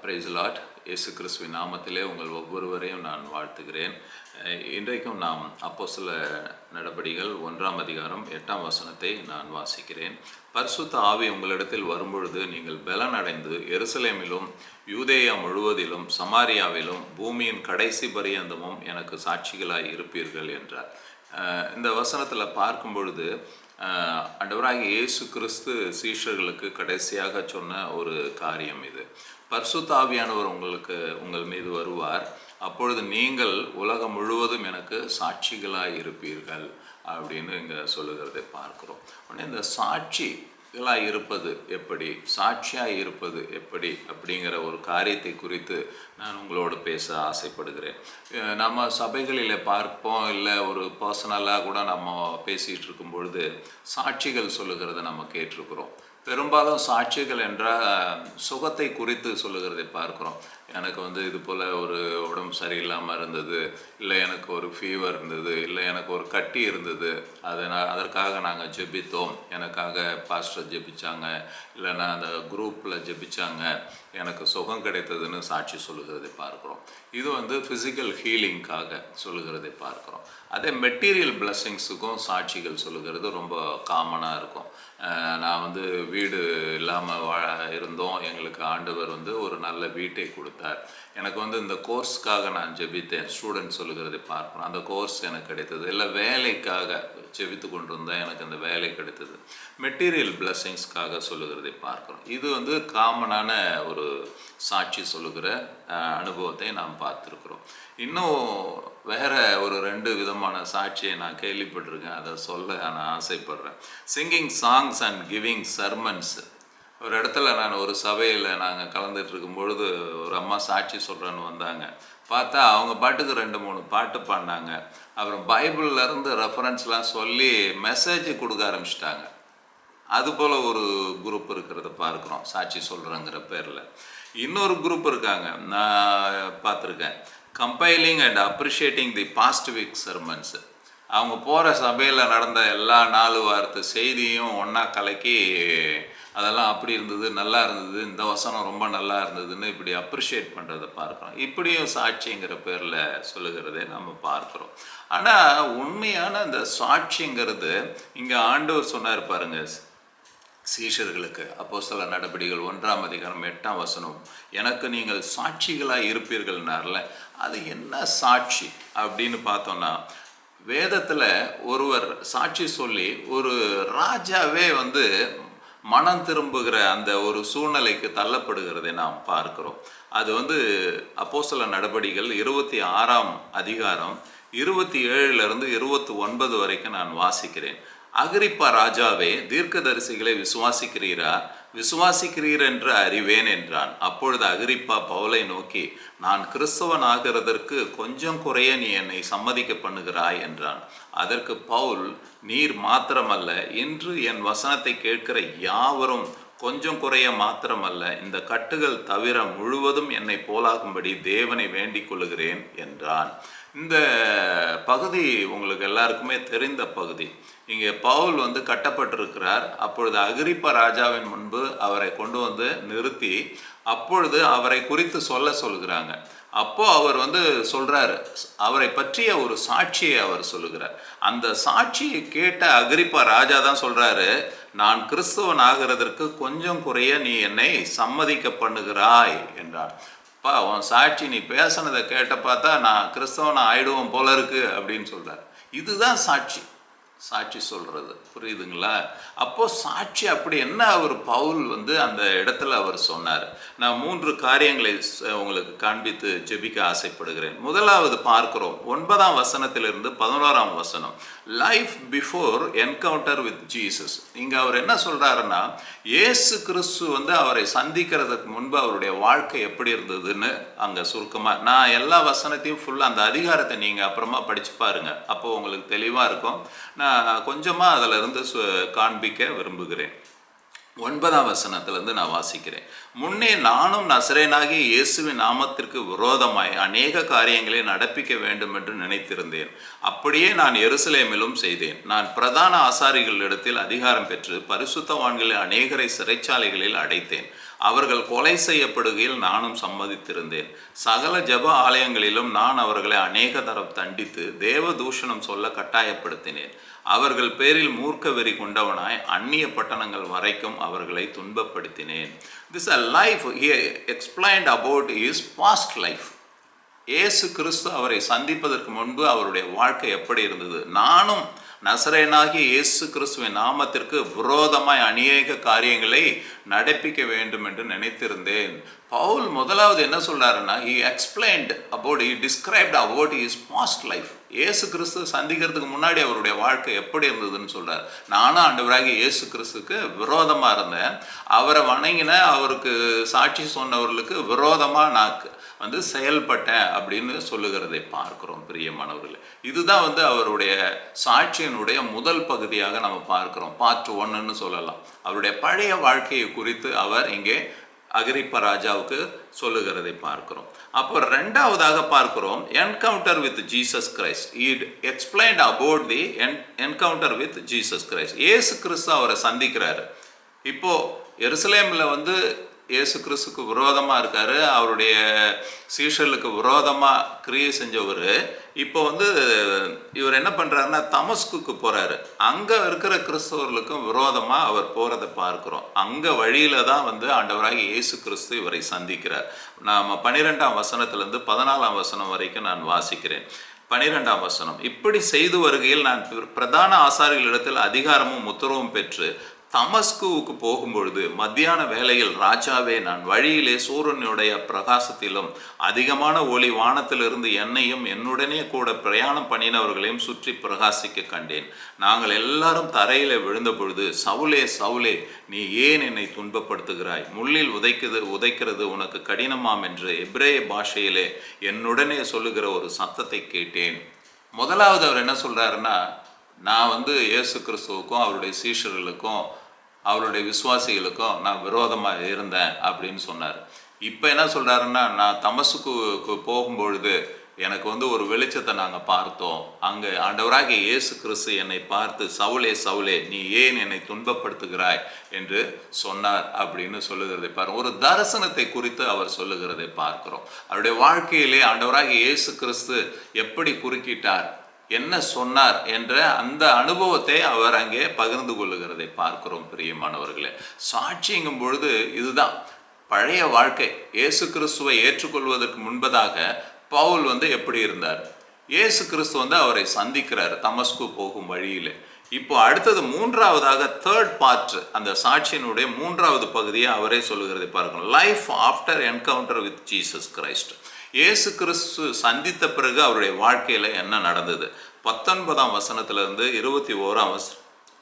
Price Lord. இயேசு கிறிஸ்துவின் நாமத்திலே உங்கள் ஒவ்வொருவரையும் நான் வாழ்த்துகிறேன். இன்றைக்கும் நாம் அப்போஸ்தலர் நடபடிகள் 1ஆம் அதிகாரம் 8ஆம் வசனத்தை நான் வாசிக்கிறேன். பரிசுத்த ஆவி உங்களிடத்தில் வரும்பொழுது நீங்கள் பலன் அடைந்து எருசலேமிலும் யூதேயா முழுவதிலும் சமாரியாவிலும் பூமியின் கடைசி பரியந்தமும் எனக்கு சாட்சிகளாய் இருப்பீர்கள் என்றார். இந்த வசனத்தில் பார்க்கும் பொழுது ஆண்டவராகிய இயேசு கிறிஸ்து சீஷர்களுக்கு கடைசியாக சொன்ன ஒரு காரியம் இது. பரிசுத்த ஆவியானவர் உங்கள் மீது வருவார், அப்பொழுது நீங்கள் உலகம் முழுவதும் எனக்கு சாட்சிகளாய் இருப்பீர்கள் அப்படின்னு இங்கே சொல்லுகிறதை பார்க்குறோம். உடனே இந்த சாட்சிகளாய் இருப்பது எப்படி, சாட்சியாக இருப்பது எப்படி அப்படிங்கிற ஒரு காரியத்தை குறித்து நான் உங்களோடு பேச ஆசைப்படுகிறேன். நம்ம சபைகளில் பார்ப்போம், இல்லை ஒரு பர்சனலாக கூட நம்ம பேசிகிட்டு இருக்கும் பொழுது சாட்சிகள் சொல்லுகிறத நம்ம கேட்டிருக்கிறோம். பெரும்பாலும் சாட்சிகள் என்றால் சுகத்தை குறித்து சொல்லுகிறதை பார்க்குறோம். எனக்கு இது போல் ஒரு உடம்பு சரியில்லாமல் இருந்தது, இல்லை எனக்கு ஒரு ஃபீவர் இருந்தது, இல்லை எனக்கு ஒரு கட்டி இருந்தது, அதற்காக நாங்கள் ஜெபித்தோம், எனக்காக பாஸ்டர் ஜெபிச்சாங்க, இல்லைன்னா அந்த குரூப்பில் ஜெபிச்சாங்க, எனக்கு சுகம் கிடைத்ததுன்னு சாட்சி சொல்லுகிறதை பார்க்குறோம். இது ஃபிசிக்கல் ஹீலிங்காக சொல்லுகிறதை பார்க்குறோம். அதே மெட்டீரியல் பிளஸ்ஸிங்ஸுக்கும் சாட்சிகள் சொல்லுகிறது ரொம்ப காமனாக இருக்கும். நான் வீடு இல்லாமல் இருந்தோம், எங்களுக்கு ஆண்டவர் ஒரு நல்ல வீட்டை கொடுத்தார், எனக்கு இந்த கோர்ஸ்க்காக நான் ஜெபித்தேன், ஸ்டூடெண்ட் சொல்லுகிறதை பார்க்கணும், அந்த கோர்ஸ் எனக்கு கிடைத்தது, இல்லை வேலைக்காக ஜெபித்து கொண்டு இருந்தேன், எனக்கு அந்த வேலை கிடைத்தது. மெட்டீரியல் பிளஸ்ஸிங்ஸ்க்காக சொல்லுகிறதை பார்க்குறோம். இது காமனான ஒரு சாட்சி சொல்லுகிற அனுபவத்தை நாம் பார்த்துருக்குறோம். இன்னும் வேறு ஒரு 2 விதமான சாட்சியை நான் கேள்விப்பட்டிருக்கேன், அதை சொல்ல நான் ஆசைப்படுறேன். Singing songs and giving sermons. ஒரு இடத்துல நான் ஒரு சபையில் நாங்கள் கலந்துட்டு இருக்கும் பொழுது ஒரு அம்மா சாட்சி சொல்கிறேன்னு வந்தாங்க. பார்த்தா அவங்க பாட்டுக்கு 2-3 பாட்டு பாடினாங்க. அப்புறம் பைபிள்லேருந்து ரெஃபரன்ஸ்லாம் சொல்லி மெசேஜ் கொடுக்க ஆரம்பிச்சிட்டாங்க. அதுபோல் ஒரு குரூப் இருக்கிறத பார்க்குறோம், சாட்சி சொல்கிறேங்கிற பேரில். இன்னொரு குரூப் இருக்காங்க, நான் பார்த்துருக்கேன், compiling and appreciating the past week sermons. அவங்க போகிற சபையில் நடந்த எல்லா 4 வாரத்து செய்தியும் ஒன்றா கலக்கி அதெல்லாம் அப்படி இருந்தது, நல்லா இருந்தது, இந்த வசனம் ரொம்ப நல்லா இருந்ததுன்னு இப்படி அப்ரிஷியேட் பண்ணுறதை பார்க்குறோம். இப்படியும் சாட்சிங்கிற பேரில் சொல்லுகிறதே நம்ம பார்க்குறோம். ஆனால் உண்மையான இந்த சாட்சிங்கிறது இங்கே ஆண்டவர் சொன்னார் பாருங்க சீஷர்களுக்கு, அப்போஸ்தலர் நடபடிகள் 1ஆம் அதிகாரம் 8ஆம் வசனம், எனக்கு நீங்கள் சாட்சிகளாக இருப்பீர்கள்னார்ல. அது என்ன சாட்சி அப்படின்னு பார்த்தோன்னா, வேதத்தில் ஒருவர் சாட்சி சொல்லி ஒரு ராஜாவே மனம் திரும்புகிற அந்த ஒரு சூழ்நிலைக்கு தள்ளப்படுகிறதை நாம் பார்க்கிறோம். அது அப்போஸ்தலர் நடபடிகள் 26ஆம் அதிகாரம் 27லிருந்து 29 வரைக்கும் நான் வாசிக்கிறேன். அகிரிப்பா ராஜாவே, தீர்க்கதரிசிகளை விசுவாசிக்கிறீர் என்று அறிவேன் என்றான். அப்பொழுது அகிரிப்பா பவுலை நோக்கி, நான் கிறிஸ்தவன் ஆகிறதற்கு கொஞ்சம் குறைய நீ என்னை சம்மதிக்க பண்ணுகிறாய் என்றான். அதற்கு பவுல், நீர் மாத்திரமல்ல, இன்று என் வசனத்தை கேட்கிற யாவரும் கொஞ்சம் குறைய மாத்திரமல்ல, இந்த கட்டுகள் தவிர முழுவதும் என்னை போலாகும்படி தேவனை வேண்டிக் கொள்ளுகிறேன் என்றான். இந்த பகுதி உங்களுக்கு எல்லாருக்குமே தெரிந்த பகுதி. இங்கே பவுல் கட்டப்பட்டிருக்கிறார். அப்பொழுது அகிரிப்பா ராஜாவின் முன்பு அவரை கொண்டு நிறுத்தி அப்பொழுது அவரை குறித்து சொல்லுகிறாங்க. அப்போ அவர் சொல்றாரு, அவரை பற்றிய ஒரு சாட்சியை அவர் சொல்லுகிறார். அந்த சாட்சியை கேட்ட அகிரிப்பா ராஜா தான் சொல்றாரு, நான் கிறிஸ்தவன் ஆகிறதற்கு கொஞ்சம் குறைய நீ என்னை சம்மதிக்க பண்ணுகிறாய் என்றான். உன் சாட்சி, நீ பேசினதை கேட்ட பார்த்தா நான் கிறிஸ்தவனை ஆயிடுவோம் போல இருக்கு அப்படின்னு சொல்றார். இதுதான் சாட்சி சொல்றது, புரியுதுங்களா? அப்போ சாட்சி அப்படி என்ன அவர் பவுல் அந்த இடத்துல அவர் சொன்னார். நான் 3 காரியங்களை உங்களுக்கு காண்பித்து ஜெபிக்க ஆசைப்படுகிறேன். முதலாவது பார்க்கிறோம் 9ஆம் வசனத்திலிருந்து 11ஆம் வசனம், life before encounter with Jesus. இங்க அவர் என்ன சொல்றாருன்னா, இயேசு கிறிஸ்து அவரை சந்திக்கிறதுக்கு முன்பு அவருடைய வாழ்க்கை எப்படி இருந்ததுன்னு அங்க சுருக்கமா, நான் எல்லா வசனத்தையும் ஃபுல்லா அந்த அதிகாரத்தை நீங்க அப்புறமா படிச்சு பாருங்க, அப்போ உங்களுக்கு தெளிவா இருக்கும். நான் கொஞ்சமாக அதில் இருந்து காண்பிக்க விரும்புகிறேன். 9ஆம் வசனத்திலிருந்து நான் வாசிக்கிறேன். முன்னே நானும் நசரேயனாகிய இயேசுவின் நாமத்திற்கு விரோதமாய் அநேக காரியங்களை நடப்பிக்க வேண்டும் என்று நினைத்திருந்தேன். அப்படியே நான் எருசலேமிலும் செய்தேன். நான் பிரதான ஆசாரிகளிடத்தில் அதிகாரம் பெற்று பரிசுத்தவான்களை அநேகரை சிறைச்சாலைகளில் அடைத்தேன். அவர்கள் கொலை செய்யப்படுகையில் நானும் சம்மதித்திருந்தேன். சகல ஜெப ஆலயங்களிலும் நான் அவர்களை அநேக தரம் தண்டித்து தேவ தூஷணம் சொல்ல கட்டாயப்படுத்தினேன். அவர்கள் பேரில் மூர்க்க வெறி கொண்டவனாய் அந்நிய பட்டணங்கள் வரைக்கும் அவர்களை துன்பப்படுத்தினேன். This a life he explained about his past life. இயேசு கிறிஸ்து அவரை சந்திப்பதற்கு முன்பு அவருடைய வாழ்க்கை எப்படி இருந்தது? நானும் நசரேயனாகிய இயேசு கிறிஸ்துவின் நாமத்திற்கு விரோதமாய் அநேக காரியங்களை நடப்பிக்க வேண்டும் என்று நினைத்திருந்தேன். பவுல் முதலாவது என்ன சொல்றாருன்னா, he described about his past life. இயேசு கிறிஸ்து சந்திக்கிறதுக்கு முன்னாடி அவருடைய வாழ்க்கை எப்படி இருந்ததுன்னு சொல்றார். நானும் ஆண்டவராகிய இயேசு கிறிஸ்துக்கு விரோதமா இருந்தேன். அவரை வணங்கின, அவருக்கு சாட்சி சொன்னவர்களுக்கு விரோதமா நான் செயல்பட்டேன் அப்படின்னு சொல்லுகிறதை பார்க்கிறோம். பிரியமானவர்களே, இதுதான் அவருடைய சாட்சியினுடைய முதல் பகுதியாக நம்ம பார்க்கிறோம். பார்ட் 1ன்னு சொல்லலாம். அவருடைய பழைய வாழ்க்கையை குறித்து அவர் இங்கே அகிரிப்பா ராஜாவுக்கு சொல்லுகிறதை பார்க்கிறோம். அப்போ ரெண்டாவதாக பார்க்கிறோம் encounter with Jesus Christ. He explained about the encounter with Jesus Christ. இயேசு கிறிஸ்து அவரை சந்திக்கிறாரு. இப்போ எருசலேமில் இயேசு கிறிஸ்துக்கு விரோதமாக இருக்காரு, அவருடைய சீஷர்களுக்கு விரோதமாக கிரியை செஞ்சவர். இப்போ இவர் என்ன பண்ணுறாருன்னா தமஸ்குக்கு போகிறாரு. அங்கே இருக்கிற கிறிஸ்தவர்களுக்கும் விரோதமாக அவர் போகிறத பார்க்குறோம். அங்கே வழியில் தான் ஆண்டவராக இயேசு கிறிஸ்து இவரை சந்திக்கிறார். நாம் 12ஆம் வசனத்திலிருந்து 14ஆம் வசனம் வரைக்கும் நான் வாசிக்கிறேன். 12ஆம் வசனம், இப்படி செய்து வருகையில் நான் பிரதான ஆசாரிகளிடத்தில் அதிகாரமும் உத்தரவும் பெற்று தமஸ்குவுக்கு போகும்பொழுது மத்தியான வேளையில், ராஜாவே, நான் வழியிலே சூரியனுடைய பிரகாசத்திலும் அதிகமான ஒளி வானத்திலிருந்து என்னையும் என்னுடனே கூட பிரயாணம் பண்ணினவர்களையும் சுற்றி பிரகாசிக்க கண்டேன். நாங்கள் எல்லாரும் தரையில விழுந்த பொழுது, சவுலே சவுலே, நீ ஏன் என்னை துன்பப்படுத்துகிறாய்? முள்ளில் உதைக்கிறது உனக்கு கடினமாம் என்று எபிரேய பாஷையிலே என்னுடனே சொல்லுகிற ஒரு சத்தத்தை கேட்டேன். முதலாவது அவர் என்ன சொல்றாருன்னா, நான் இயேசு கிறிஸ்துவுக்கும் அவருடைய சீஷர்களுக்கும் அவருடைய விசுவாசிகளுக்கும் நான் விரோதமாக இருந்தேன் அப்படின்னு சொன்னார். இப்போ என்ன சொல்கிறாருன்னா, நான் தமஸ்குக்கு போகும்பொழுது எனக்கு ஒரு வெளிச்சத்தை நாங்கள் பார்த்தோம். அங்கே ஆண்டவராகிய இயேசு கிறிஸ்து என்னை பார்த்து, சவுலே சவுலே, நீ ஏன் என்னை துன்பப்படுத்துகிறாய் என்று சொன்னார் அப்படின்னு சொல்லுகிறதை பார்க்கிறோம். ஒரு தரிசனத்தை குறித்து அவர் சொல்லுகிறதை பார்க்கிறோம். அவருடைய வாழ்க்கையிலே ஆண்டவராகிய இயேசு கிறிஸ்து எப்படி குறுக்கிட்டார், என்ன சொன்னார் என்ற அந்த அனுபவத்தை அவர் அங்கே பகிர்ந்து கொள்ளுகிறதை பார்க்கிறோம். பிரியமானவர்களே, சாட்சிங்கும் பொழுது இதுதான் பழைய வாழ்க்கை. இயேசு கிறிஸ்துவை ஏற்றுக்கொள்வதற்கு முன்பதாக பவுல் எப்படி இருந்தார்? இயேசு கிறிஸ்து அவரை சந்திக்கிறார் தமஸ்கு போகும் வழியில். இப்போ அடுத்தது மூன்றாவதாக தேர்ட் பார்ட், அந்த சாட்சியினுடைய மூன்றாவது பகுதியை அவரே சொல்லுகிறதை பார்க்கணும். Life after encounter with Jesus Christ. இயேசு கிறிஸ்து சந்தித்த பிறகு அவருடைய வாழ்க்கையில் என்ன நடந்தது? 19ஆம் வசனத்திலிருந்து 21ஆம்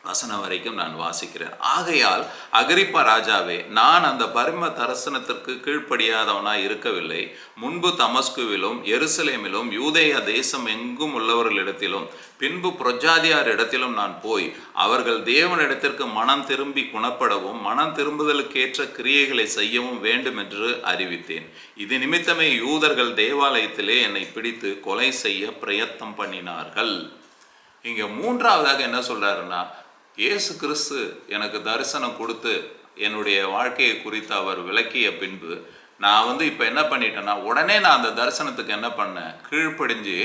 வசனம் வரைக்கும் நான் வாசிக்கிறேன். ஆகையால் அகிரிப்பா ராஜாவே, நான் அந்த பரிம தரிசனத்திற்கு கீழ்ப்படியாதவனாய் இருக்கவில்லை. முன்பு தமஸ்குவிலும் எருசலேமிலும் யூதேய தேசம் எங்கும் உள்ளவர்களிடத்திலும் பின்பு பிரஜாதியார் இடத்திலும் நான் போய் அவர்கள் தேவனிடத்திற்கு மனம் திரும்பி குணப்படவும் மனம் திரும்புதலுக்கேற்ற கிரியைகளை செய்யவும் வேண்டும் என்று அறிவித்தேன். இது நிமித்தமே யூதர்கள் தேவாலயத்திலே என்னை பிடித்து கொலை செய்ய பிரயத்தனம் பண்ணினார்கள். இங்க மூன்றாவதாக என்ன சொல்றாருன்னா, இயேசு கிறிஸ்து எனக்கு தரிசனம் கொடுத்து என்னுடைய வாழ்க்கையை குறித்து அவர் விளக்கிய பின்பு நான் இப்போ என்ன பண்ணிட்டேன்னா, உடனே நான் அந்த தரிசனத்துக்கு என்ன பண்ணேன், கீழ்ப்படிஞ்சு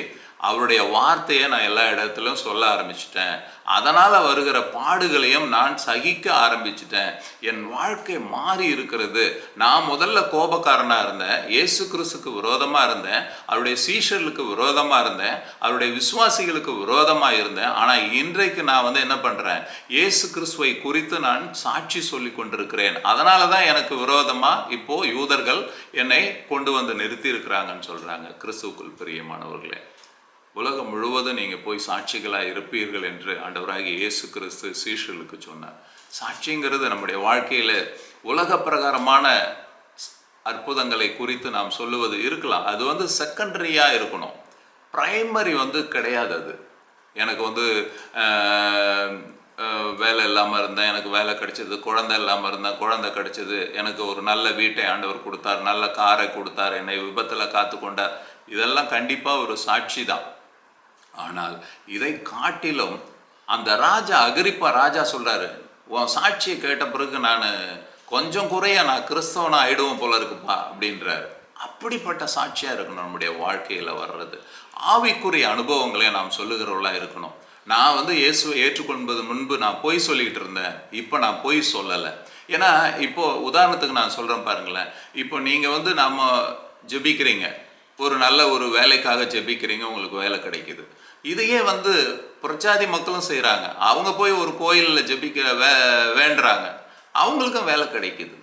அவருடைய வார்த்தையை நான் எல்லா இடத்துலையும் சொல்ல ஆரம்பிச்சிட்டேன். அதனால் வருகிற பாடுகளையும் நான் சகிக்க ஆரம்பிச்சிட்டேன். என் வாழ்க்கை மாறி இருக்கிறது. நான் முதல்ல கோபக்காரனாக இருந்தேன், இயேசு கிறிஸ்துக்கு விரோதமாக இருந்தேன், அவருடைய சீஷர்களுக்கு விரோதமாக இருந்தேன், அவருடைய விசுவாசிகளுக்கு விரோதமாக இருந்தேன். ஆனால் இன்றைக்கு நான் என்ன பண்ணுறேன், இயேசு கிறிஸ்துவை குறித்து நான் சாட்சி சொல்லி கொண்டிருக்கிறேன். அதனால தான் எனக்கு விரோதமாக இப்போது யூதர்கள் என்னை கொண்டு நிறுத்தி இருக்கிறாங்கன்னு சொல்கிறாங்க. கிறிஸ்துவுக்குள் பிரியமானவர்களே, உலகம் முழுவதும் நீங்கள் போய் சாட்சிகளாக இருப்பீர்கள் என்று ஆண்டவராகிய இயேசு கிறிஸ்து சீஷர்களுக்கு சொன்னார். சாட்சிங்கிறது நம்முடைய வாழ்க்கையில் உலக பிரகாரமான அற்புதங்களை குறித்து நாம் சொல்லுவது இருக்கலாம். அது செகண்டரியாக இருக்கணும், பிரைமரி கிடையாது. அது எனக்கு வேலை இல்லாமல் இருந்தேன், எனக்கு வேலை கிடைச்சது, குழந்தை இல்லாமல் இருந்தேன், குழந்தை கிடைச்சது, எனக்கு ஒரு நல்ல வீட்டை ஆண்டவர் கொடுத்தார், நல்ல காரை கொடுத்தார், என்னை விபத்தில் காத்து கொண்டார். இதெல்லாம் கண்டிப்பாக ஒரு சாட்சி தான். ஆனால் இதை காட்டிலும் அந்த ராஜா அகிரிப்பா ராஜா சொல்றாரு, உன் சாட்சியை கேட்ட பிறகு நான் கொஞ்சம் குறைய நான் கிறிஸ்தவனா ஆயிடுவோம் போல இருக்குப்பா அப்படின்றாரு. அப்படிப்பட்ட சாட்சியாக இருக்கணும் நம்முடைய வாழ்க்கையில் வர்றது. ஆவிக்குரிய அனுபவங்களை நாம் சொல்லுகிறவர்களாக இருக்கணும். நான் வந்து இயேசுவை ஏற்றுக்கொள்வது முன்பு நான் பொய் சொல்லிக்கிட்டு இருந்தேன், இப்போ நான் பொய் சொல்லலை. ஏன்னா இப்போது உதாரணத்துக்கு நான் சொல்கிறேன் பாருங்களேன். இப்போ நீங்கள் வந்து நம்ம ஜெபிக்கிறீங்க, ஒரு நல்ல ஒரு வேலைக்காக ஜெபிக்கிறீங்க, உங்களுக்கு வேலை கிடைக்குது. இதையே வந்து புறஜாதி மக்களும் செய்கிறாங்க. அவங்க போய் ஒரு கோயிலில் ஜெபிக்க வேண்டுறாங்க, அவங்களுக்கும் வேலை கிடைக்குது.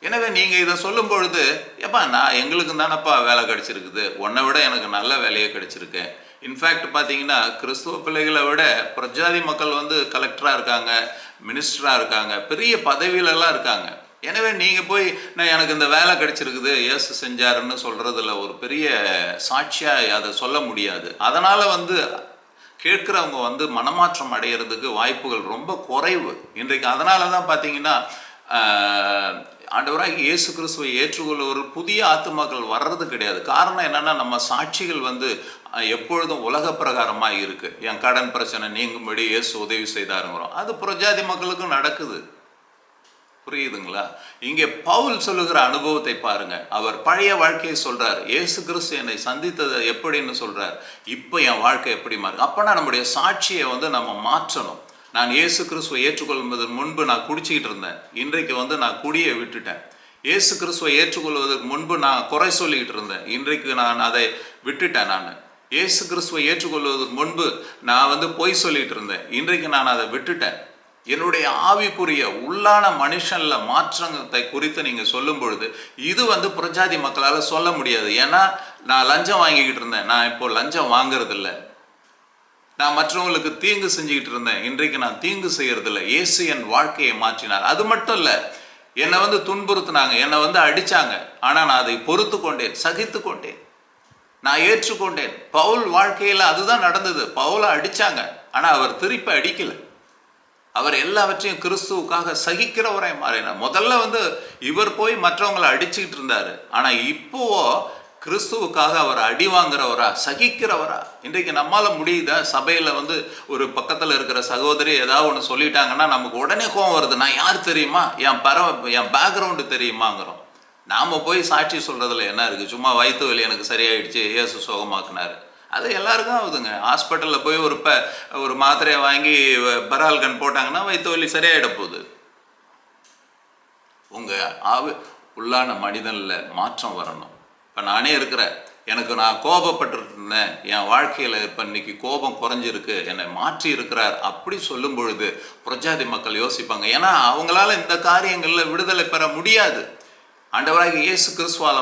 எனவே நீங்கள் இதை சொல்லும் பொழுது, எப்பா நான் எங்களுக்கும் தானப்பா வேலை கிடைச்சிருக்குது, உன்னை விட எனக்கு நல்ல வேலையே கிடைச்சிருக்கு. இன்ஃபேக்ட் பார்த்தீங்கன்னா கிறிஸ்துவ பிள்ளைகளை விட புறஜாதி மக்கள் வந்து கலெக்டராக இருக்காங்க, மினிஸ்டராக இருக்காங்க, பெரிய பதவியிலலாம் இருக்காங்க. எனவே நீங்கள் போய் நான் எனக்கு இந்த வேலை கிடைச்சிருக்குது இயேசு செஞ்சாருன்னு சொல்கிறதுல ஒரு பெரிய சாட்சியாக அதை சொல்ல முடியாது. அதனால் வந்து கேட்குறவங்க வந்து மனமாற்றம் அடைகிறதுக்கு வாய்ப்புகள் ரொம்ப குறைவு இன்றைக்கு. அதனால தான் பார்த்தீங்கன்னா ஆண்டவராக இயேசு கிறிஸ்துவை ஏற்றுக்கொள்ளுவர் புதிய ஆத்துமாக்கள் வர்றது கிடையாது. காரணம் என்னென்னா, நம்ம சாட்சிகள் வந்து எப்பொழுதும் உலக பிரகாரமாக இருக்குது. என் கடன் பிரச்சனை நீங்கும்படி இயேசு உதவி செய்தாருங்கிறோம், அது புறஜாதி மக்களுக்கும் நடக்குது. புரியுதுங்களா? இங்கே பவுல் சொல்லுகிற அனுபவத்தை பாருங்க. அவர் பழைய வாழ்க்கையை சொல்றார். இயேசு கிறிஸ்து என்னை சந்தித்தது எப்படின்னு சொல்றார். இப்போ என் வாழ்க்கை எப்படி மாறும்? அப்போனா நம்முடைய சாட்சியை வந்து நம்ம மாற்றணும். நான் இயேசு கிறிஸ்துவை ஏற்றுக்கொள்வதற்கு முன்பு நான் குடிச்சிக்கிட்டு இருந்தேன், இன்றைக்கு வந்து நான் குடியை விட்டுட்டேன். இயேசு கிறிஸ்துவை ஏற்றுக்கொள்வதற்கு முன்பு நான் குறை சொல்லிக்கிட்டு இருந்தேன், இன்றைக்கு நான் அதை விட்டுட்டேன். நான் இயேசு கிறிஸ்துவை ஏற்றுக்கொள்வதற்கு முன்பு நான் வந்து பொய் சொல்லிட்டு இருந்தேன், இன்றைக்கு நான் அதை விட்டுட்டேன். என்னுடைய ஆவிக்குரிய உள்ளான மனுஷன்ல மாற்றத்தை குறித்து நீங்க சொல்லும் பொழுது இது வந்து புறஜாதி மக்களால் சொல்ல முடியாது. ஏன்னா நான் லஞ்சம் வாங்கிக்கிட்டு இருந்தேன், நான் இப்போ லஞ்சம் வாங்குறது இல்லை. நான் மற்றவங்களுக்கு தீங்கு செஞ்சுக்கிட்டு இருந்தேன், இன்றைக்கு நான் தீங்கு செய்யறதில்லை. இயேசு என் வாழ்க்கையை மாற்றினார். அது மட்டும் இல்லை, என்னை வந்து துன்புறுத்தினாங்க, என்னை வந்து அடித்தாங்க, ஆனால் நான் அதை பொறுத்து கொண்டேன், சகித்து கொண்டேன், நான் ஏற்றுக்கொண்டேன். பவுல் வாழ்க்கையில் அதுதான் நடந்தது. பவுலை அடித்தாங்க, ஆனால் அவர் திருப்பி அடிக்கலை. அவர் எல்லாவற்றையும் கிறிஸ்துவுக்காக சகிக்கிறவரை மாறினார். முதல்ல வந்து இவர் போய் மற்றவங்களை அடிச்சுக்கிட்டு இருந்தார், ஆனால் இப்போ கிறிஸ்துவுக்காக அவர் அடி வாங்குறவரா, சகிக்கிறவரா. இன்றைக்கு நம்மளால முடியுதா? சபையில் வந்து ஒரு பக்கத்தில் இருக்கிற சகோதரி ஏதாவது ஒன்று சொல்லிட்டாங்கன்னா நமக்கு உடனே கோவம் வருது. நான் யார் தெரியுமா, என் பேக்ரவுண்டு தெரியுமாங்கிறோம். நாம் போய் சாட்சி சொல்கிறதுல என்ன இருக்குது? சும்மா வயிற்று வலி எனக்கு சரியாயிடுச்சு, இயேசு சுகமாக்குனாரு, அது எல்லாருக்கும் ஆகுதுங்க. ஹாஸ்பிட்டலில் போய் ஒரு மாத்திரையை வாங்கி பரால்கன் போட்டாங்கன்னா வயிற்று வலி சரியாயிட போகுது. உங்கள் உள்ளான மனிதனில் மாற்றம் வரணும். இப்போ நானே இருக்கிறேன், நான் கோபப்பட்டு இருந்தேன், என் வாழ்க்கையில் இப்போ இன்னைக்கு கோபம் குறைஞ்சிருக்கு, என்னை மாற்றி இருக்கிறார் அப்படி சொல்லும் பொழுது புறஜாதி மக்கள் யோசிப்பாங்க. ஏன்னா அவங்களால இந்த காரியங்களில் விடுதலை பெற முடியாது. ஆண்டவராகிய இயேசு கிறிஸ்துவால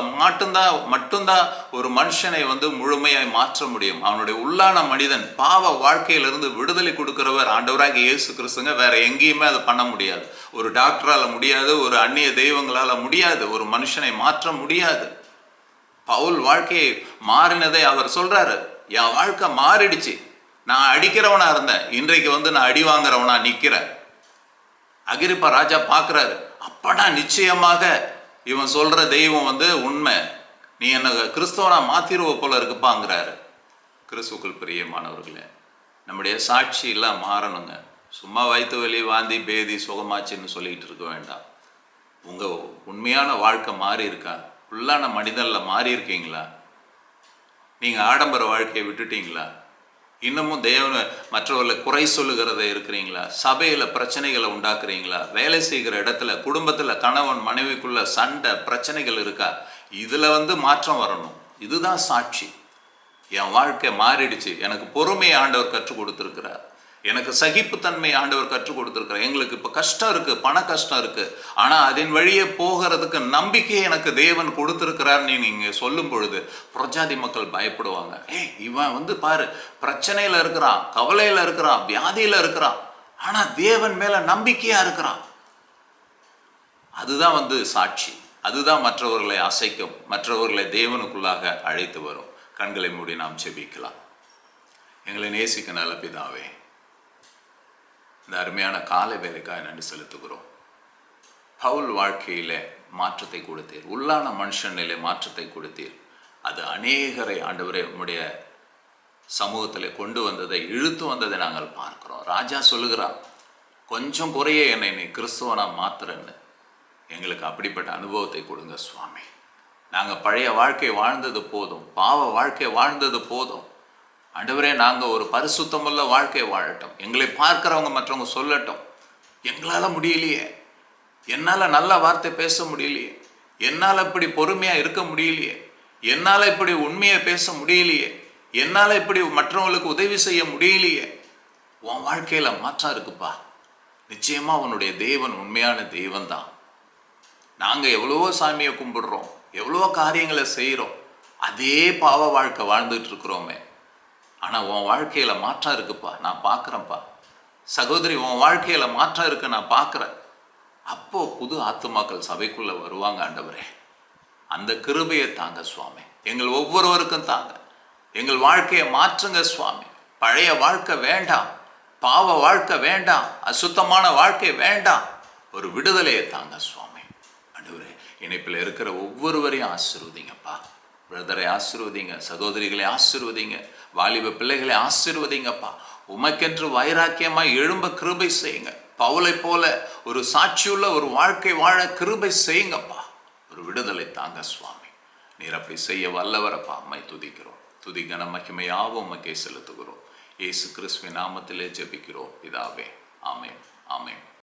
மட்டும்தான் ஒரு மனுஷனை வந்து முழுமையாய் மாற்ற முடியும். அவனுடைய உள்ளான மனிதன் பாவ வாழ்க்கையிலிருந்து விடுதலை கொடுக்கிறவர் ஆண்டவராகிய இயேசு கிறிஸ்துங்க. வேற எங்கேயுமே அதை பண்ண முடியாது. ஒரு டாக்டரால முடியாது, ஒரு அந்நிய தெய்வங்களால முடியாது, ஒரு மனுஷனை மாற்ற முடியாது. பவுல் வாழ்க்கையை மாறினதை அவர் சொல்றாரு. என் வாழ்க்கை மாறிடுச்சு, நான் அடிக்கிறவனா இருந்தேன், இன்றைக்கு வந்து நான் அடி வாங்குறவனா நிற்கிறேன். அகிரிப்பா ராஜா பார்க்குறாரு. அப்படா நிச்சயமாக இவன் சொல்கிற தெய்வம் வந்து உண்மை, நீ என்ன கிறிஸ்தவனா மாற்றிடுவ போல இருக்குப்பாங்கிறாரு. கிறிஸ்துவுக்குள் பிரியமானவர்களே, நம்முடைய சாட்சி எல்லாம் மாறணுங்க. சும்மா வயிற்று வலி, வாந்தி, பேதி, சுகமாச்சுன்னு சொல்லிக்கிட்டு இருக்க வேண்டாம். உங்கள் உண்மையான வாழ்க்கை மாறி இருக்கா? உள்ளான மனிதனில் மாறி இருக்கீங்களா? நீங்கள் ஆடம்பர வாழ்க்கையை விட்டுட்டீங்களா? இன்னமும் தேவனை மற்றவர்களை குறை சொல்லுகிறத இருக்கிறீங்களா? சபையில் பிரச்சனைகளை உண்டாக்குறீங்களா? வேலை செய்கிற இடத்துல குடும்பத்தில் கணவன் மனைவிக்குள்ள சண்டை பிரச்சனைகள் இருக்கா? இதில் வந்து மாற்றம் வரணும். இதுதான் சாட்சி. என் வாழ்க்கை மாறிடுச்சு, எனக்கு பொறுமையை ஆண்டவர் கற்றுக் கொடுத்துருக்கிறார், எனக்கு சகிப்புத்தன்மை ஆண்டவர் கற்றுக் கொடுத்துருக்கிறார். எங்களுக்கு இப்போ கஷ்டம் இருக்குது, பண கஷ்டம் இருக்குது, ஆனால் அதன் வழியே போகிறதுக்கு நம்பிக்கையை எனக்கு தேவன் கொடுத்துருக்கிறார்னு நீங்கள் சொல்லும் பொழுது புறஜாதி மக்கள் பயப்படுவாங்க. இவன் வந்து பாரு, பிரச்சனையில் இருக்கிறான், கவலையில் இருக்கிறான், வியாதியில் இருக்கிறான், ஆனால் தேவன் மேலே நம்பிக்கையாக இருக்கிறான். அதுதான் வந்து சாட்சி. அதுதான் மற்றவர்களை அசைக்கும், மற்றவர்களை தேவனுக்குள்ளாக அழைத்து வரும். கண்களை மூடி நாம் செபிக்கலாம். எங்களை நேசிக்க நல்ல பிதாவே, இந்த அருமையான காலை வேலைக்காக நன்றி செலுத்துகிறோம். பவுல் வாழ்க்கையில் மாற்றத்தை கொடுத்தீர், உள்ளான மனுஷனிலே மாற்றத்தை கொடுத்தீர். அது அநேகரை ஆண்டவரே உம்முடைய சமூகத்தில் கொண்டு வந்ததை, இழுத்து வந்ததை நாங்கள் பார்க்கிறோம். ராஜா சொல்லுகிறான், கொஞ்சம் குறைய என்னை நீ கிறிஸ்துவனா மாத்துறன்னு. எங்களுக்கு அப்படிப்பட்ட அனுபவத்தை கொடுங்க சுவாமி. நாங்கள் பழைய வாழ்க்கை வாழ்ந்தது போதும், பாவ வாழ்க்கை வாழ்ந்தது போதும். ஆண்டவரே, நாங்கள் ஒரு பரிசுத்தமுள்ள வாழ்க்கை வாழட்டும். எங்களை பார்க்குறவங்க மற்றவங்க சொல்லட்டும், எங்களால் முடியலையே, என்னால் நல்ல வார்த்தை பேச முடியலையே, என்னால் இப்படி பொறுமையாக இருக்க முடியலையே, என்னால் இப்படி உண்மையை பேச முடியலையே, என்னால் இப்படி மற்றவங்களுக்கு உதவி செய்ய முடியலையே. உன் வாழ்க்கையில் மாற்றம் இருக்குப்பா. நிச்சயமாக உன்னுடைய தேவன் உண்மையான தெய்வன் தான். நாங்கள் எவ்வளவோ சாமியை கும்பிடுறோம், எவ்வளவோ காரியங்களை செய்கிறோம், அதே பாவ வாழ்க்கை வாழ்ந்துட்டு இருக்கிறோமே. ஆனால் உன் வாழ்க்கையில் மாற்றம் இருக்குப்பா, நான் பார்க்குறேன்ப்பா. சகோதரி, உன் வாழ்க்கையில் மாற்றம் இருக்கு, நான் பார்க்குறேன். அப்போது புது ஆத்துமாக்கள் சபைக்குள்ளே வருவாங்க. ஆண்டவரே, அந்த கிருபையை தாங்க சுவாமி, எங்கள் ஒவ்வொருவருக்கும் தாங்க. எங்கள் வாழ்க்கையை மாற்றுங்க சுவாமி. பழைய வாழ்க்கை வேண்டாம், பாவ வாழ்க்கை வேண்டாம், அசுத்தமான வாழ்க்கை வேண்டாம். ஒரு விடுதலையை தாங்க சுவாமி. ஆண்டவரே, இணைப்பில் இருக்கிற ஒவ்வொருவரையும் ஆசீர்வதிங்கப்பா. பிரதரை ஆசீர்வதிங்க, சகோதரிகளை ஆசீர்வதிங்க, வாலிப பிள்ளைகளை ஆசீர்வதிங்கப்பா. உமக்கென்று வைராக்கியமாய் எழும்ப கிருபை செய்யுங்க. பவுலை போல ஒரு சாட்சியுள்ள ஒரு வாழ்க்கை வாழ கிருபை செய்யுங்கப்பா. ஒரு விடுதலை தாங்க சுவாமி. நீர் அப்படி செய்ய வல்லவரப்பா. அம்மை துதிக்கிறோம். துதி கன மகிமையாவும் உமக்கே செலுத்துகிறோம். இயேசு கிறிஸ்துவின் நாமத்திலே ஜெபிக்கிறோம் பிதாவே. ஆமென், ஆமென்.